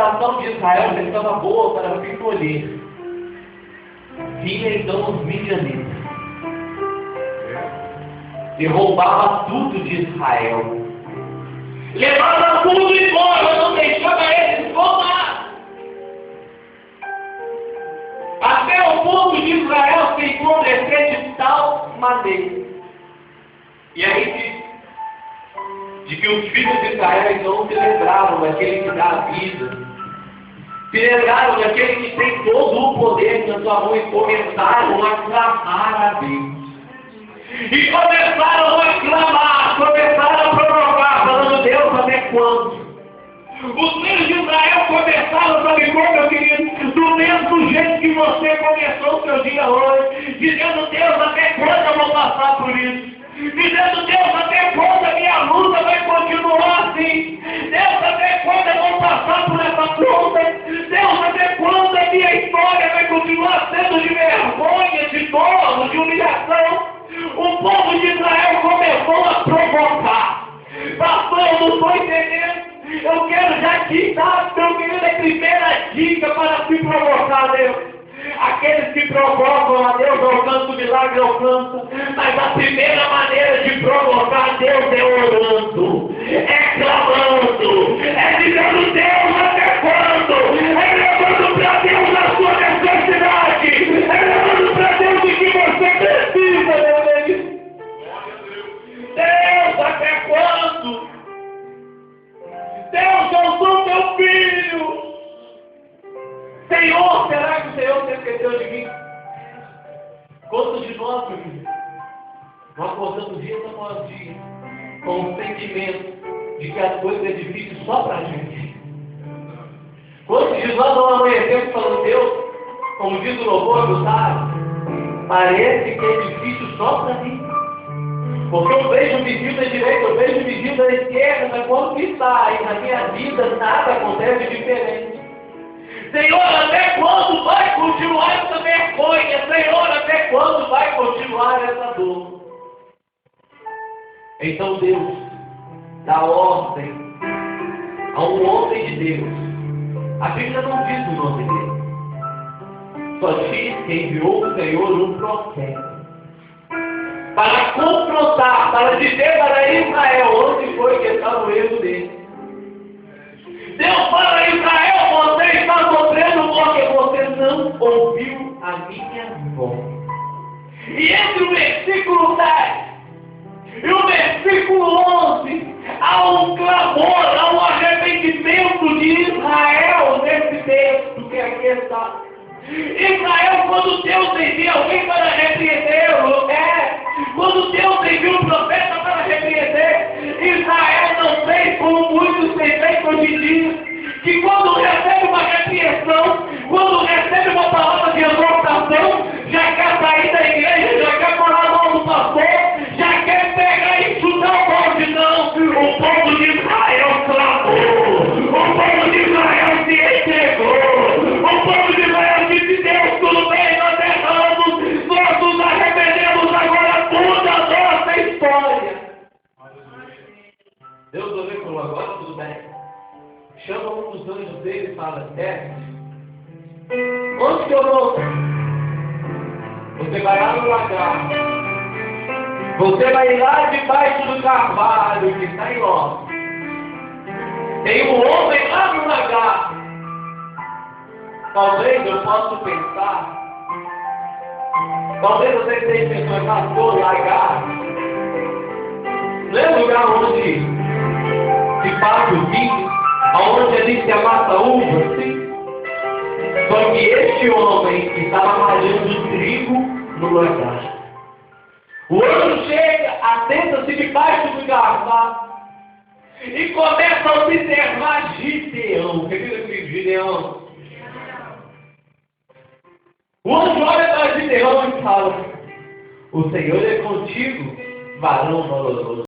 plantação de Israel já estava boa para fim colher. Vinha então os midianitas e roubava tudo de Israel. Levava tudo embora, não deixava eles voltar. Até o povo de Israel se empobrecer de tal maneira. E aí diz de que os filhos de Israel então se lembraram daquele que dá a vida. Se lembraram daquele que tem todo o poder na sua mão e começaram a clamar a Deus. E começaram a clamar, começaram a provocar, falando: Deus, até quando? Os filhos de Israel começaram, sabe como, meu querido? Do mesmo jeito que você começou o seu dia hoje, dizendo: Deus, até quando eu vou passar por isso? Dizendo: Deus, até quando a minha luta vai continuar assim? Deus, até quando eu vou passar por essa luta? Deus, até quando a minha história vai continuar sendo de vergonha, de dor, de humilhação? O povo de Israel começou a provocar. Pastor, eu não estou entendendo. Eu quero já te dar, meu querido, a primeira dica para se provocar a Deus. Aqueles que provocam a Deus alcançam o milagre, alcançam. Mas a primeira maneira de provocar a Deus é orando, é clamando, é dizendo: Deus, até quando? É levando para Deus a sua necessidade, é levando para Deus o que você precisa, meu Deus. Deus, até quando? Deus, eu sou teu filho. Senhor, será que o Senhor se esqueceu de mim? Quantos de nós, meu filho, nós acordamos dia após dia com o sentimento de que as coisas é difícil só para a gente? Quantos de nós não amanhecemos falando: Deus, como diz o louvor do Sábio, parece que é difícil só para mim? Porque eu vejo o vizinho da direita, eu vejo o vizinho da esquerda, mas quando que está aí na minha vida, nada acontece diferente. Senhor, até quando vai continuar essa vergonha? Senhor, até quando vai continuar essa dor? Então Deus dá ordem a um homem de Deus. A Bíblia não diz o nome dele. Só diz que enviou o Senhor um profeta para confrontar, para dizer para Israel onde foi que estava o erro dele. Deus fala a Israel: você está sofrendo porque você não ouviu a minha voz. E entre o versículo 10 e o versículo 11, há um clamor, há um arrependimento de Israel nesse texto que aqui está. Israel, quando Deus envia alguém para repreendê-lo, quando Deus envia um profeta para repreender, Israel não fez como muitos têm feito hoje em dia, que quando recebe uma repreensão, quando recebe uma palavra de exortação, já quer sair da igreja, já quer parar a mão do pastor, já quer pegar e chutar o balde. Não, o povo de Israel clamou, o povo de Israel se entregou, o povo de Israel disse: Deus, tudo bem, nós erramos, nós nos arrependemos, agora muda a nossa história. Deus olhou e falou: agora tudo bem. Chama um dos anjos dele e fala: onde que eu vou? Você vai lá no lagar. Você vai lá debaixo do carvalho que está em Ló. Tem um homem lá no lagar. Talvez eu possa pensar. Talvez você tenha pensado: pastor, lagar não é lugar onde se passa o vinho, aonde ali se amassa uva, sim. Só que este homem estava malhando trigo no lagar. O anjo chega, assenta-se debaixo do carvalho e começa a observar Gideão. Repita comigo: Gideão. O anjo olha para Gideão e fala: o Senhor é contigo, varão valoroso.